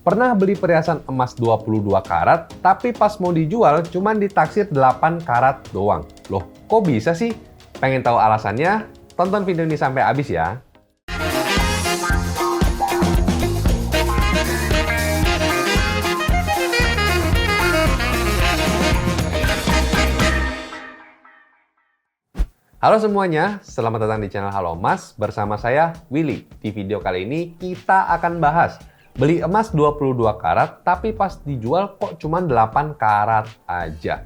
Pernah beli perhiasan emas 22 karat, tapi pas mau dijual cuman ditaksir 8 karat doang. Loh, kok bisa sih? Pengen tahu alasannya? Tonton video ini sampai habis ya. Halo semuanya, selamat datang di channel Halo Emas bersama saya Willy. Di video kali ini kita akan bahas beli emas 22 karat tapi pas dijual kok cuma 8 karat aja.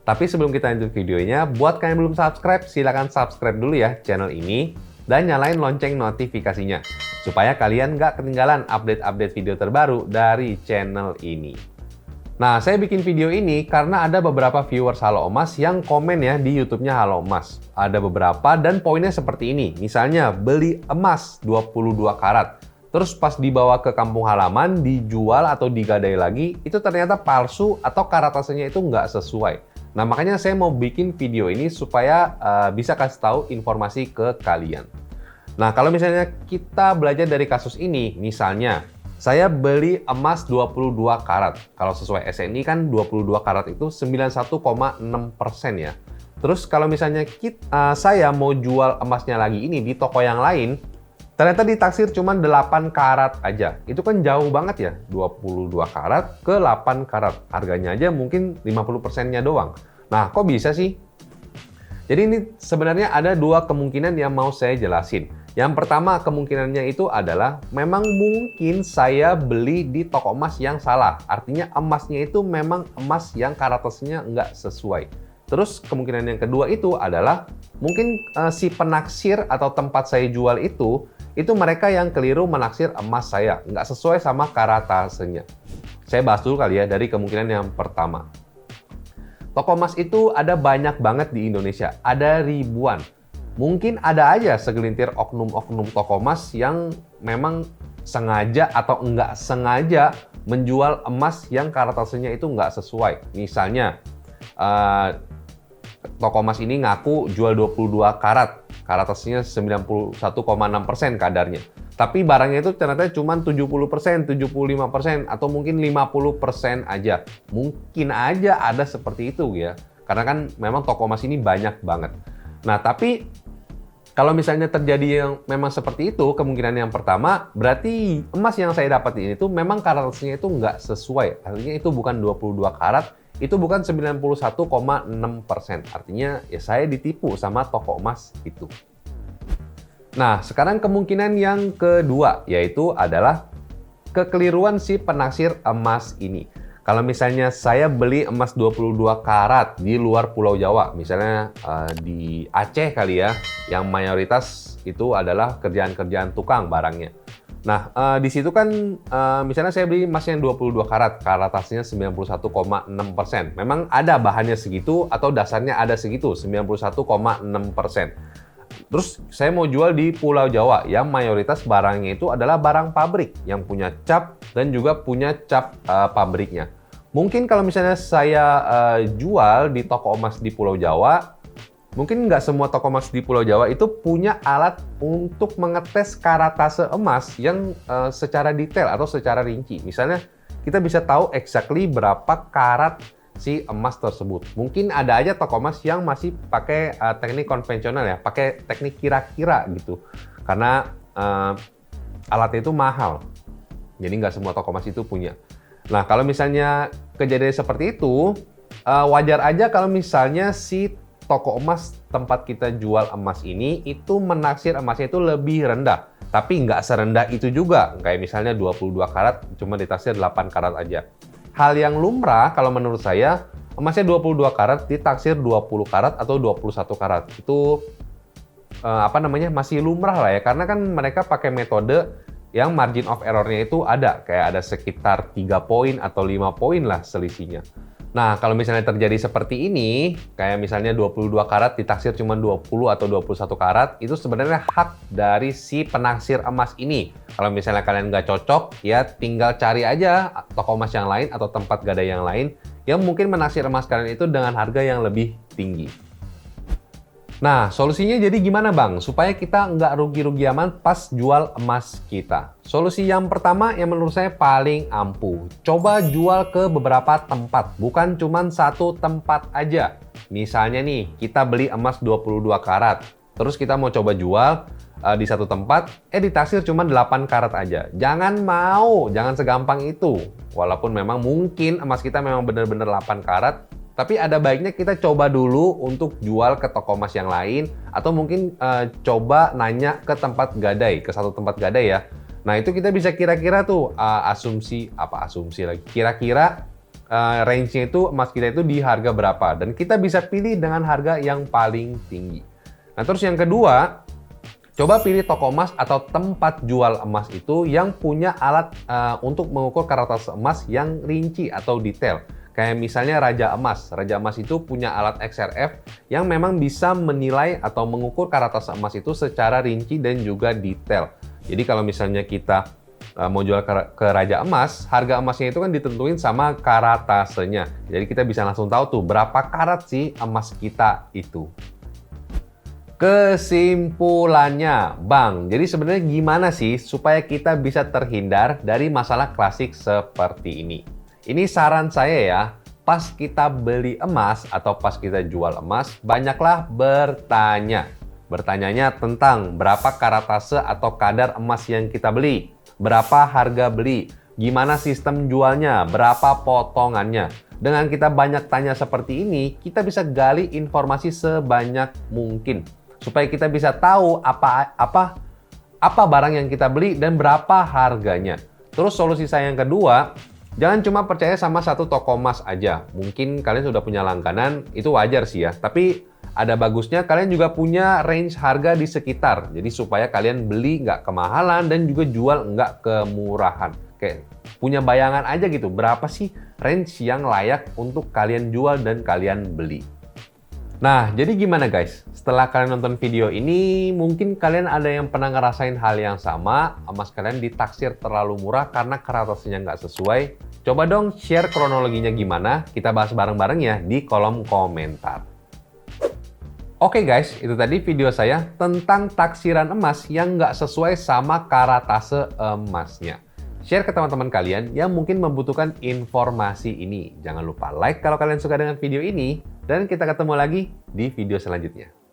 Tapi sebelum kita lanjut videonya, buat kalian yang belum subscribe, silahkan subscribe dulu ya channel ini dan nyalain lonceng notifikasinya supaya kalian nggak ketinggalan update-update video terbaru dari channel ini. Nah, saya bikin video ini karena ada beberapa viewers Halo Emas yang komen ya di YouTube-nya Halo Emas. Ada beberapa dan poinnya seperti ini. Misalnya, beli emas 22 karat. Terus pas dibawa ke kampung halaman, dijual atau digadai lagi, itu ternyata palsu atau karatasenya itu nggak sesuai. Nah, makanya saya mau bikin video ini supaya bisa kasih tahu informasi ke kalian. Nah, kalau misalnya kita belajar dari kasus ini, misalnya, saya beli emas 22 karat. Kalau sesuai SNI kan 22 karat itu 91,6% ya. Terus kalau misalnya saya mau jual emasnya lagi ini di toko yang lain, ternyata ditaksir cuma 8 karat aja. Itu kan jauh banget ya, 22 karat ke 8 karat. Harganya aja mungkin 50%-nya doang. Nah, kok bisa sih? Jadi ini sebenarnya ada dua kemungkinan yang mau saya jelasin. Yang pertama kemungkinannya itu adalah memang mungkin saya beli di toko emas yang salah. Artinya emasnya itu memang emas yang karatasnya nggak sesuai. Terus kemungkinan yang kedua itu adalah mungkin si penaksir atau tempat saya jual itu mereka yang keliru menaksir emas saya. Nggak sesuai sama karatasenya. Saya bahas dulu kali ya dari kemungkinan yang pertama. Toko emas itu ada banyak banget di Indonesia. Ada ribuan. Mungkin ada aja segelintir oknum-oknum toko emas yang memang sengaja atau enggak sengaja menjual emas yang karatasenya itu enggak sesuai. Misalnya, toko emas ini ngaku jual 22 karat, karatasnya 91,6% kadarnya. Tapi barangnya itu ternyata cuma 70%, 75%, atau mungkin 50% aja. Mungkin aja ada seperti itu ya. Karena kan memang toko emas ini banyak banget. Nah, tapi kalau misalnya terjadi yang memang seperti itu, kemungkinan yang pertama, berarti emas yang saya dapatin itu memang karatasnya itu nggak sesuai. Artinya itu bukan 22 karat, itu bukan 91,6%. Artinya ya saya ditipu sama toko emas itu. Nah, sekarang kemungkinan yang kedua, yaitu adalah kekeliruan si penaksir emas ini. Kalau misalnya saya beli emas 22 karat di luar Pulau Jawa, misalnya di Aceh kali ya, yang mayoritas itu adalah kerjaan-kerjaan tukang barangnya. Nah, di situ kan misalnya saya beli emas yang 22 karat, karatasnya 91,6%. Memang ada bahannya segitu atau dasarnya ada segitu, 91,6%. Terus saya mau jual di Pulau Jawa yang mayoritas barangnya itu adalah barang pabrik yang punya cap dan juga punya cap pabriknya. Mungkin kalau misalnya saya jual di toko emas di Pulau Jawa, mungkin nggak semua toko emas di Pulau Jawa itu punya alat untuk mengetes karatase emas yang secara detail atau secara rinci. Misalnya kita bisa tahu exactly berapa karat si emas tersebut. Mungkin ada aja toko emas yang masih pakai teknik konvensional ya, pakai teknik kira-kira gitu. Karena alatnya itu mahal. Jadi nggak semua toko emas itu punya. Nah, kalau misalnya kejadian seperti itu, wajar aja kalau misalnya si toko emas tempat kita jual emas ini itu menaksir emasnya itu lebih rendah. Tapi nggak serendah itu juga. Kayak misalnya 22 karat cuma ditaksir 8 karat aja. Hal yang lumrah kalau menurut saya, emasnya 22 karat ditaksir 20 karat atau 21 karat. Itu masih lumrah lah ya, karena kan mereka pakai metode yang margin of error-nya itu ada, kayak ada sekitar 3 poin atau 5 poin lah selisihnya. Nah, kalau misalnya terjadi seperti ini, kayak misalnya 22 karat ditaksir cuma 20 atau 21 karat, itu sebenarnya hak dari si penaksir emas ini. Kalau misalnya kalian nggak cocok, ya tinggal cari aja toko emas yang lain atau tempat gadai yang lain yang mungkin menaksir emas kalian itu dengan harga yang lebih tinggi. Nah, solusinya jadi gimana Bang? Supaya kita nggak rugi-rugi aman pas jual emas kita. Solusi yang pertama yang menurut saya paling ampuh. Coba jual ke beberapa tempat, bukan cuma satu tempat aja. Misalnya nih, kita beli emas 22 karat. Terus kita mau coba jual di satu tempat, ditaksir cuma 8 karat aja. Jangan segampang itu. Walaupun memang mungkin emas kita memang benar-benar 8 karat, tapi ada baiknya kita coba dulu untuk jual ke toko emas yang lain, atau mungkin coba nanya ke tempat gadai, ke satu tempat gadai ya. Nah itu kita bisa kira-kira tuh asumsi lagi. Kira-kira range-nya itu emas kita itu di harga berapa, dan kita bisa pilih dengan harga yang paling tinggi. Nah terus yang kedua, coba pilih toko emas atau tempat jual emas itu yang punya alat untuk mengukur karat emas yang rinci atau detail. Kayak misalnya Raja Emas. Raja Emas itu punya alat XRF yang memang bisa menilai atau mengukur karat emas itu secara rinci dan juga detail. Jadi kalau misalnya kita mau jual ke Raja Emas, harga emasnya itu kan ditentuin sama karatasenya. Jadi kita bisa langsung tahu tuh berapa karat sih emas kita itu. Kesimpulannya, Bang, jadi sebenarnya gimana sih supaya kita bisa terhindar dari masalah klasik seperti ini? Ini saran saya ya, pas kita beli emas atau pas kita jual emas, banyaklah bertanya. Bertanyanya tentang berapa karatase atau kadar emas yang kita beli, berapa harga beli, gimana sistem jualnya, berapa potongannya. Dengan kita banyak tanya seperti ini, kita bisa gali informasi sebanyak mungkin supaya kita bisa tahu apa barang yang kita beli dan berapa harganya. Terus solusi saya yang kedua, jangan cuma percaya sama satu toko emas aja. Mungkin kalian sudah punya langganan, itu wajar sih ya. Tapi ada bagusnya kalian juga punya range harga di sekitar. Jadi supaya kalian beli nggak kemahalan dan juga jual nggak kemurahan. Kayak punya bayangan aja gitu, berapa sih range yang layak untuk kalian jual dan kalian beli. Nah, jadi gimana guys? Setelah kalian nonton video ini, mungkin kalian ada yang pernah ngerasain hal yang sama, emas kalian ditaksir terlalu murah karena karatasenya nggak sesuai. Coba dong share kronologinya gimana, kita bahas bareng-bareng ya di kolom komentar. Oke guys, itu tadi video saya tentang taksiran emas yang nggak sesuai sama karatase emasnya. Share ke teman-teman kalian yang mungkin membutuhkan informasi ini. Jangan lupa like kalau kalian suka dengan video ini. Dan kita ketemu lagi di video selanjutnya.